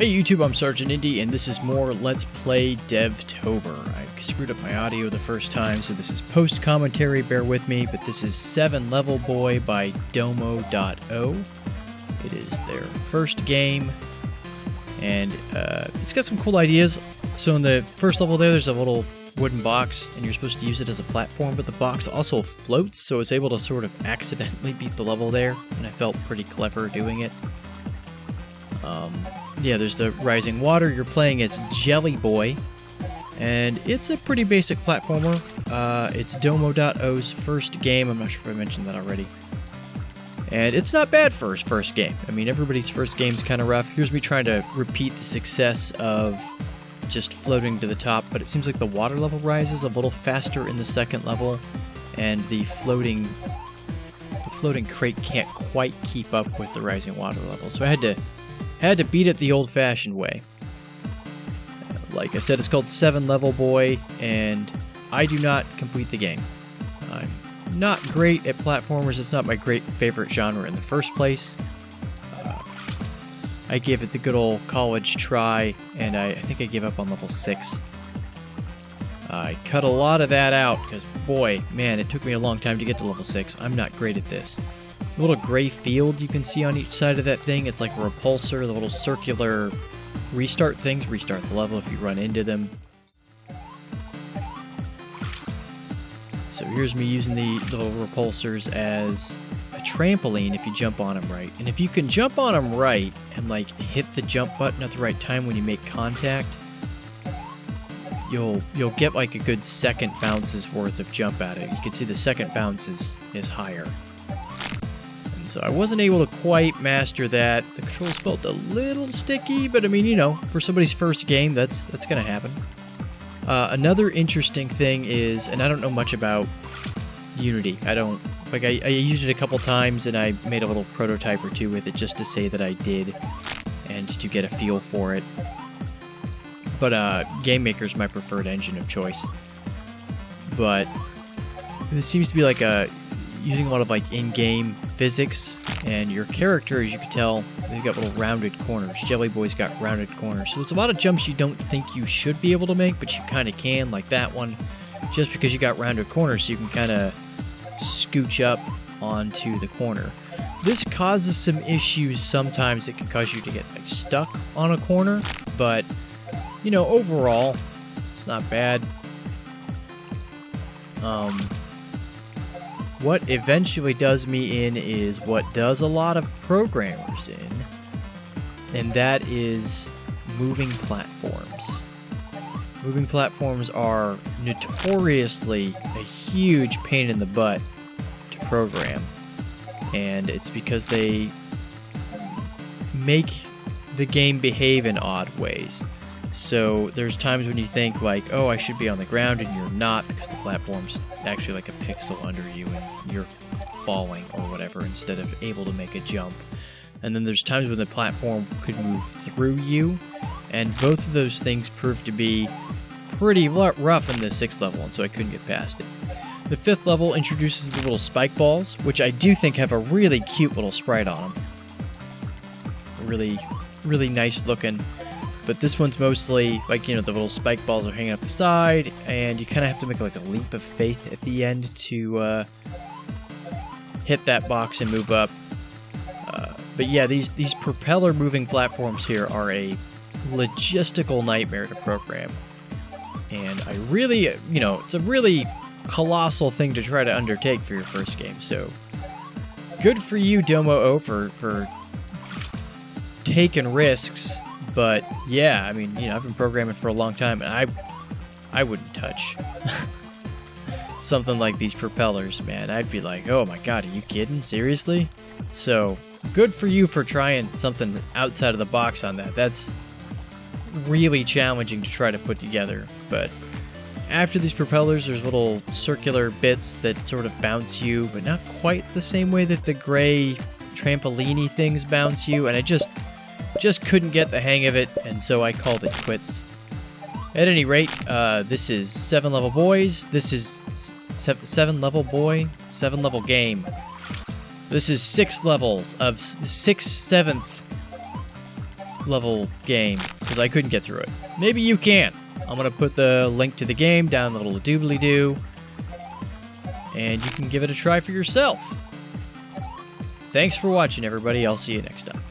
Hey YouTube, I'm Sergeant Indy, and this is more Let's Play Devtober. I screwed up my audio the first time, so this is post-commentary, bear with me, but this is 7-Level Boy by domo.o. It is their first game, and it's got some cool ideas. So in the first level there's a little wooden box, and you're supposed to use it as a platform, but the box also floats, so it's able to sort of accidentally beat the level there, and I felt pretty clever doing it. Yeah, there's the rising water. You're playing as Jelly Boy, and it's a pretty basic platformer. It's domo.o's first game. I'm not sure if I mentioned that already. And it's not bad for his first game. I mean, everybody's first game's kind of rough. Here's me trying to repeat the success of just floating to the top, but it seems like the water level rises a little faster in the second level, and the floating crate can't quite keep up with the rising water level. So I had to beat it the old-fashioned way. Like I said, it's called 7-Level Boy, and I do not complete the game. I'm not great at platformers. It's not my favorite genre in the first place. I gave it the good old college try, and I think I gave up on level 6. I cut a lot of that out, because boy, man, it took me a long time to get to level 6. I'm not great at this. The little gray field you can see on each side of that thing, it's like a repulsor. The little circular restart things restart the level if you run into them. So here's me using the little repulsors as a trampoline if you jump on them right. And if you can jump on them right and like hit the jump button at the right time when you make contact, you'll get like a good second bounce's worth of jump at it. You can see the second bounce is higher. So I wasn't able to quite master that. The controls felt a little sticky, but I mean, you know, for somebody's first game, that's going to happen. Another interesting thing is, and I don't know much about Unity. I used it a couple times, and I made a little prototype or two with it just to say that I did, and to get a feel for it. But GameMaker is my preferred engine of choice. But this seems to be like using a lot of like in-game physics, and your character, as you can tell, they've got little rounded corners. Jelly Boy's got rounded corners, so it's a lot of jumps you don't think you should be able to make, but you kind of can, like that one, just because you got rounded corners, so you can kind of scooch up onto the corner. This causes some issues sometimes. It can cause you to get like stuck on a corner, but you know, overall, it's not bad. What eventually does me in is what does a lot of programmers in, and that is moving platforms. Moving platforms are notoriously a huge pain in the butt to program, and it's because they make the game behave in odd ways. So there's times when you think like, oh, I should be on the ground, and you're not, because the platform's actually like a pixel under you and you're falling or whatever instead of able to make a jump. And then there's times when the platform could move through you, and both of those things proved to be pretty rough in the 6th level, and so I couldn't get past it. The 5th level introduces the little spike balls, which I do think have a really cute little sprite on them. Really, really nice looking. But this one's mostly, like, you know, the little spike balls are hanging off the side, and you kind of have to make like a leap of faith at the end to hit that box and move up. But yeah, these propeller moving platforms here are a logistical nightmare to program. And I really, you know, it's a really colossal thing to try to undertake for your first game. So good for you, domo.o, for taking risks. But yeah, I mean, you know, I've been programming for a long time, and I wouldn't touch something like these propellers, man. I'd be like, oh my god, are you kidding? Seriously? So good for you for trying something outside of the box on that. That's really challenging to try to put together. But after these propellers, there's little circular bits that sort of bounce you, but not quite the same way that the gray trampoline-y things bounce you, and I just couldn't get the hang of it, and so I called it quits. At any rate, this is 7-Level Boys. This is 7-Level Boy, 7-Level Game. This is 6 levels of the 6th, 7th level game because I couldn't get through it. Maybe you can. I'm going to put the link to the game down in the little doobly-doo, and you can give it a try for yourself. Thanks for watching, everybody. I'll see you next time.